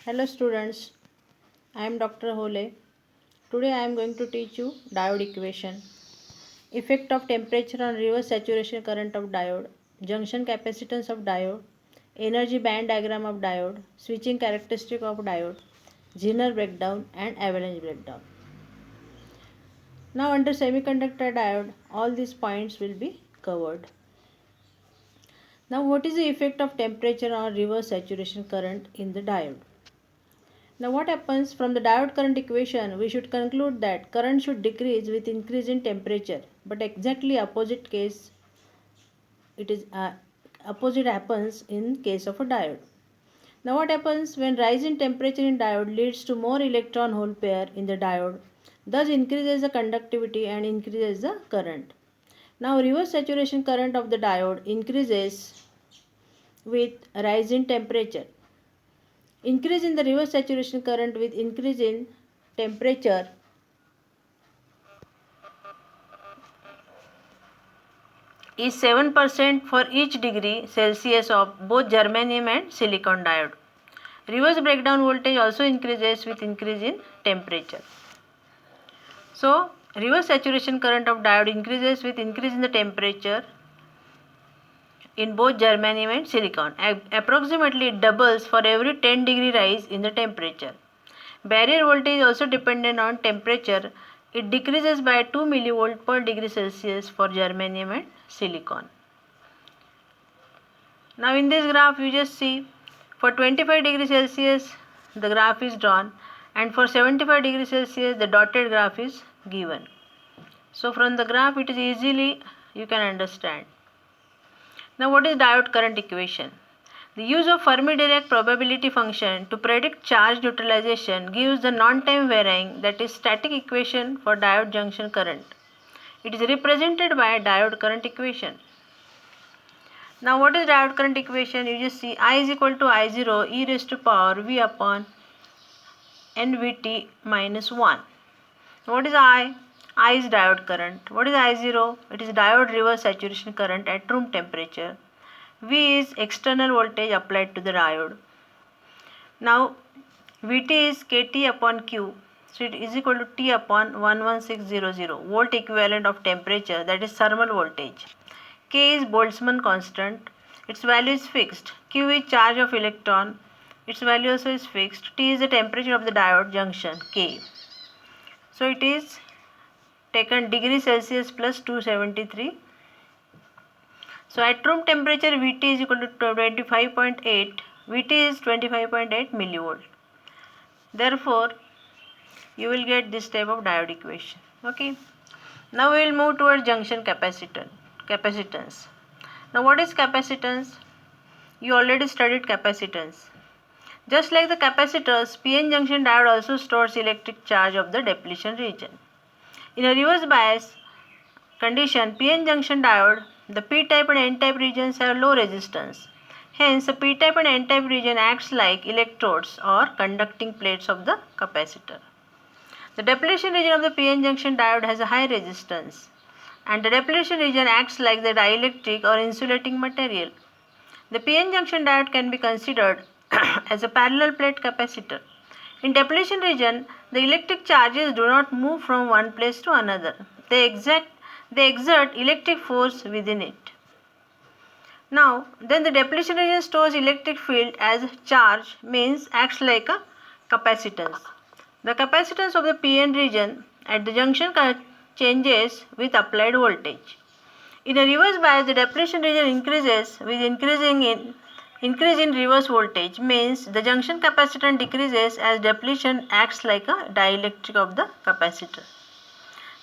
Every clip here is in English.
Hello students, I am Dr. Hole. Today I am going to teach you diode equation. Effect of temperature on reverse saturation current of diode, junction capacitance of diode, energy band diagram of diode, switching characteristic of diode, Zener breakdown and avalanche breakdown. Now under semiconductor diode, all these points will be covered. Now what is the effect of temperature on reverse saturation current in the diode? Now what happens from the diode current equation, we should conclude that current should decrease with increase in temperature, but exactly opposite case opposite happens in case of a diode. Now what happens when rise in temperature in diode leads to more electron hole pair in the diode, thus increases the conductivity and increases the current. Now reverse saturation current of the diode increases with rise in temperature. Increase in the reverse saturation current with increase in temperature is 7% for each degree Celsius of both germanium and silicon diode. Reverse breakdown voltage also increases with increase in temperature. So, reverse saturation current of diode increases with increase in the temperature in both germanium and silicon. Approximately it doubles for every 10 degree rise in the temperature. Barrier voltage is also dependent on temperature. It decreases by 2 mV per degree Celsius for germanium and silicon. Now in this graph you just see for 25 degrees Celsius the graph is drawn, and for 75 degrees Celsius the dotted graph is given. So from the graph it is easily you can understand. Now what is diode current equation? The use of Fermi-Dirac probability function to predict charge neutralization gives the non-time varying, that is static equation for diode junction current. It is represented by diode current equation. Now what is diode current equation? You just see I is equal to I0 e raised to power V upon NVT minus 1. What is I? I is diode current. What is I0? It is diode reverse saturation current at room temperature. V is external voltage applied to the diode. Now Vt is Kt upon Q, so it is equal to T upon 11600 volt equivalent of temperature, that is thermal voltage. K is Boltzmann constant, its value is fixed. Q is charge of electron, its value also is fixed. T is the temperature of the diode junction K. So it is taken degree Celsius plus 273. So at room temperature Vt is equal to 25.8. Vt is 25.8 millivolt. Therefore, you will get this type of diode equation. Okay. Now we will move towards junction capacitance. Now what is capacitance? You already studied capacitance. Just like the capacitors, PN junction diode also stores electric charge of the depletion region. In a reverse bias condition, PN junction diode, the P-type and N-type regions have low resistance. Hence, the P-type and N-type region acts like electrodes or conducting plates of the capacitor. The depletion region of the PN junction diode has a high resistance, and the depletion region acts like the dielectric or insulating material. The PN junction diode can be considered as a parallel plate capacitor. In depletion region, the electric charges do not move from one place to another. They exert electric force within it. Now, then the depletion region stores electric field as charge, means acts like a capacitance. The capacitance of the PN region at the junction changes with applied voltage. In a reverse bias, the depletion region increases with increase in reverse voltage, means the junction capacitance decreases as depletion acts like a dielectric of the capacitor.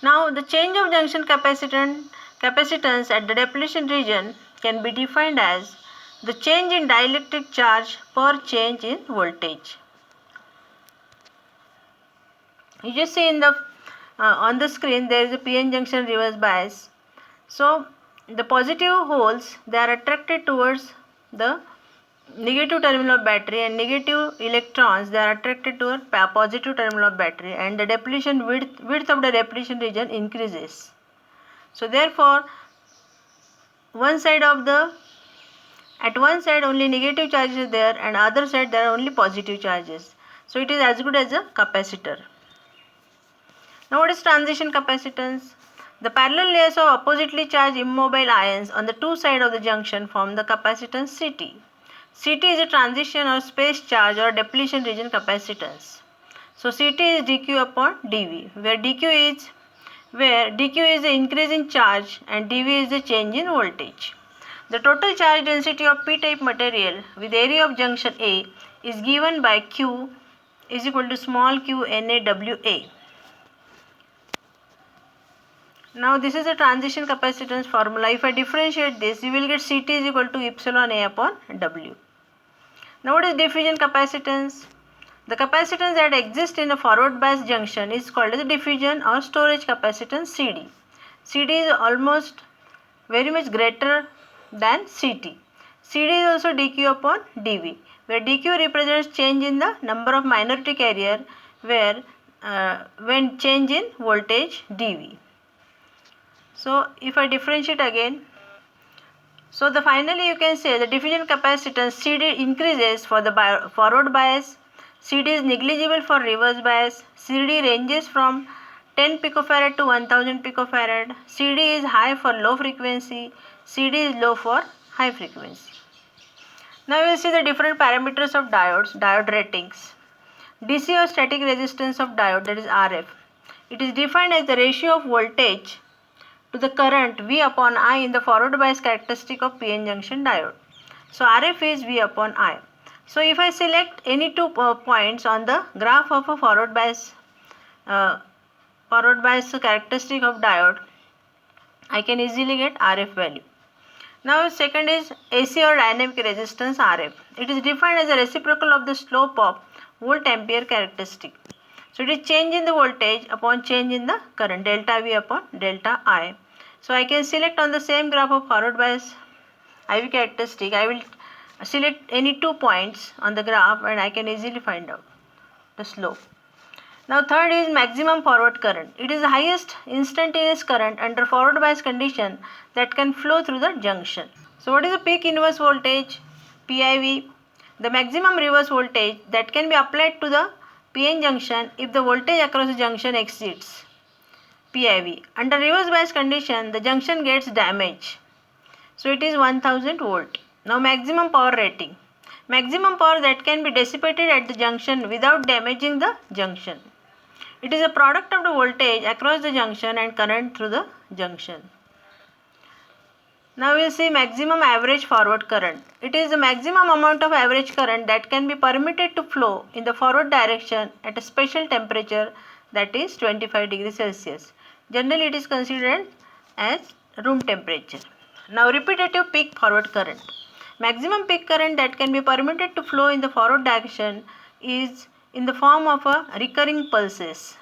Now the change of junction capacitance at the depletion region can be defined as the change in dielectric charge per change in voltage. You just see in the on the screen there is a PN junction reverse bias. So the positive holes, they are attracted towards the negative terminal of battery, and negative electrons, they are attracted to a positive terminal of battery, and the depletion width of the depletion region increases. So therefore one side of the At one side only negative charges are there and other side there are only positive charges. So it is as good as a capacitor. Now what is transition capacitance? The parallel layers of oppositely charged immobile ions on the two sides of the junction form the capacitance Ct. Ct is a transition or space charge or depletion region capacitance. So Ct is dq upon dV, where dq is the increase in charge and dV is the change in voltage. The total charge density of p-type material with area of junction A is given by Q is equal to small q NaWA. Now this is a transition capacitance formula. If I differentiate this, you will get Ct is equal to epsilon A upon W. Now what is diffusion capacitance? The capacitance that exists in a forward bias junction is called as diffusion or storage capacitance CD. CD is almost very much greater than CT. CD is also dq upon dV, where dq represents change in the number of minority carrier when change in voltage dV. So if I differentiate again, so finally you can say the diffusion capacitance CD increases for the forward bias, CD is negligible for reverse bias, CD ranges from 10 picofarad to 1000 picofarad, CD is high for low frequency, CD is low for high frequency. Now we will see the different parameters of diodes, diode ratings. DC or static resistance of diode, that is RF. It is defined as the ratio of voltage to the current V upon I in the forward bias characteristic of PN junction diode. So RF is V upon I. So if I select any two points on the graph of a forward bias characteristic of diode, I can easily get RF value. Now second is AC or dynamic resistance RF. It is defined as a reciprocal of the slope of volt ampere characteristic. So it is change in the voltage upon change in the current, delta V upon delta I. So I can select on the same graph of forward bias IV characteristic, I will select any 2 points on the graph and I can easily find out the slope. Now third is maximum forward current. It is the highest instantaneous current under forward bias condition that can flow through the junction. So what is the peak inverse voltage? PIV. The maximum reverse voltage that can be applied to the PN junction if the voltage across the junction exceeds PIV. Under reverse bias condition, the junction gets damaged. So it is 1000 volt. Now maximum power rating. Maximum power that can be dissipated at the junction without damaging the junction. It is a product of the voltage across the junction and current through the junction. Now we will see maximum average forward current. It is the maximum amount of average current that can be permitted to flow in the forward direction at a special temperature, that is 25 degrees Celsius. Generally it is considered as room temperature. Now repetitive peak forward current. Maximum peak current that can be permitted to flow in the forward direction is in the form of a recurring pulses.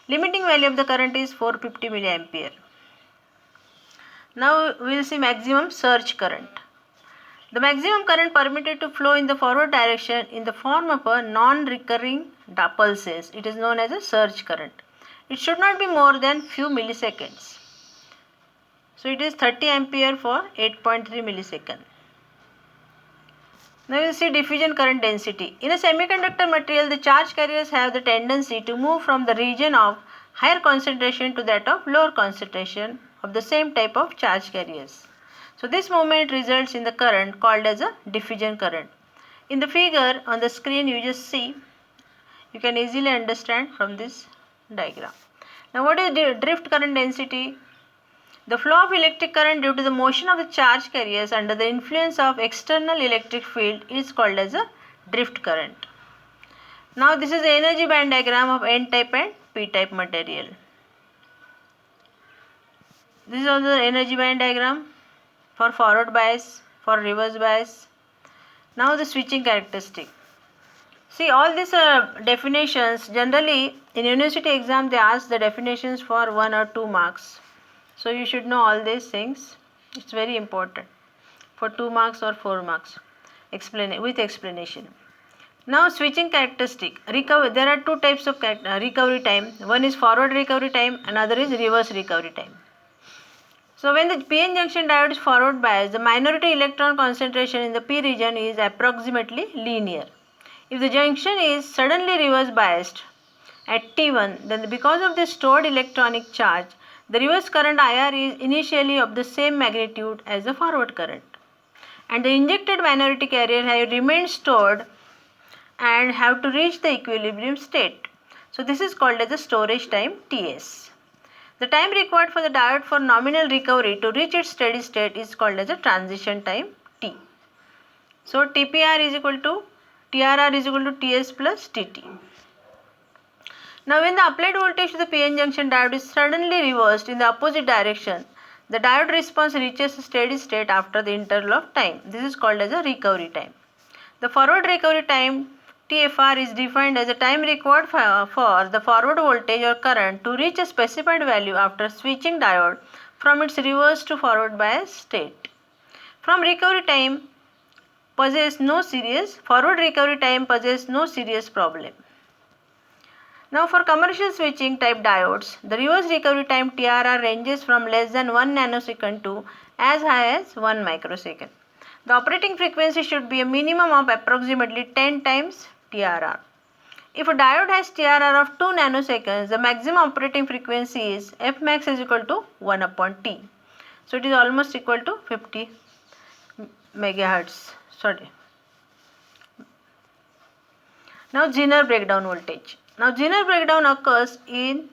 Limiting value of the current is 450 milliampere. Now we will see maximum surge current. The maximum current permitted to flow in the forward direction in the form of a non-recurring pulses. It is known as a surge current. It should not be more than few milliseconds. So it is 30 ampere for 8.3 millisecond. Now we will see diffusion current density. In a semiconductor material, the charge carriers have the tendency to move from the region of higher concentration to that of lower concentration of the same type of charge carriers. So this movement results in the current called as a diffusion current. In the figure on the screen you just see, you can easily understand from this diagram. Now what is drift current density? The flow of electric current due to the motion of the charge carriers under the influence of external electric field is called as a drift current. Now this is the energy band diagram of N-type and P-type material. This is also the energy band diagram for forward bias, for reverse bias. Now the switching characteristic. See, all these definitions, generally in university exam they ask the definitions for 1 or 2 marks. So you should know all these things. It's very important for 2 marks or 4 marks. Explain with explanation. Now switching characteristic. There are 2 types of recovery time. One is forward recovery time, another is reverse recovery time. So when the PN junction diode is forward biased, the minority electron concentration in the P region is approximately linear. If the junction is suddenly reverse biased at T1, then because of the stored electronic charge, the reverse current IR is initially of the same magnitude as the forward current, and the injected minority carrier have remained stored and have to reach the equilibrium state. So this is called as the storage time TS. The time required for the diode for nominal recovery to reach its steady state is called as a transition time T. So TPR is equal to TRR is equal to TS plus TT. Now when the applied voltage to the PN junction diode is suddenly reversed in the opposite direction, the diode response reaches a steady state after the interval of time. This is called as a recovery time. The forward recovery time TFR is defined as the time required for the forward voltage or current to reach a specified value after switching diode from its reverse to forward bias state. Forward recovery time possesses no serious problem. Now for commercial switching type diodes, the reverse recovery time TRR ranges from less than 1 nanosecond to as high as 1 microsecond. The operating frequency should be a minimum of approximately 10 times TRR. If a diode has TRR of 2 nanoseconds, the maximum operating frequency is Fmax is equal to 1 upon T. So it is almost equal to 50 megahertz. Now Zener breakdown voltage. Now Zener breakdown occurs in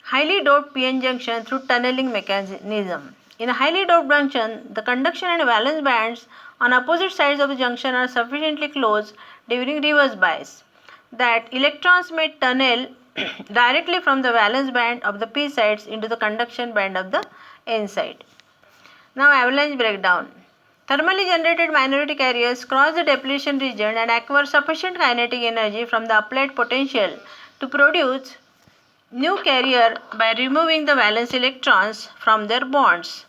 highly doped PN junction through tunneling mechanism. In a highly doped junction, the conduction and valence bands on opposite sides of the junction are sufficiently close during reverse bias that electrons may tunnel directly from the valence band of the P sides into the conduction band of the N side. Now avalanche breakdown. Thermally generated minority carriers cross the depletion region and acquire sufficient kinetic energy from the applied potential to produce new carrier by removing the valence electrons from their bonds.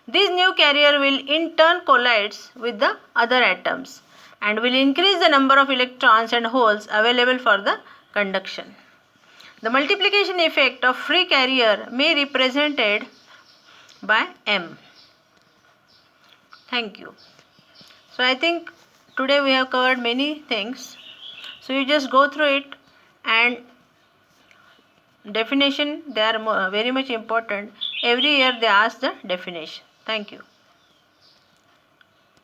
This new carrier will in turn collide with the other atoms and will increase the number of electrons and holes available for the conduction. The multiplication effect of free carrier may be represented by M. Thank you. So I think today we have covered many things. So you just go through it, and definition, they are very much important. Every year they ask the definition. Thank you.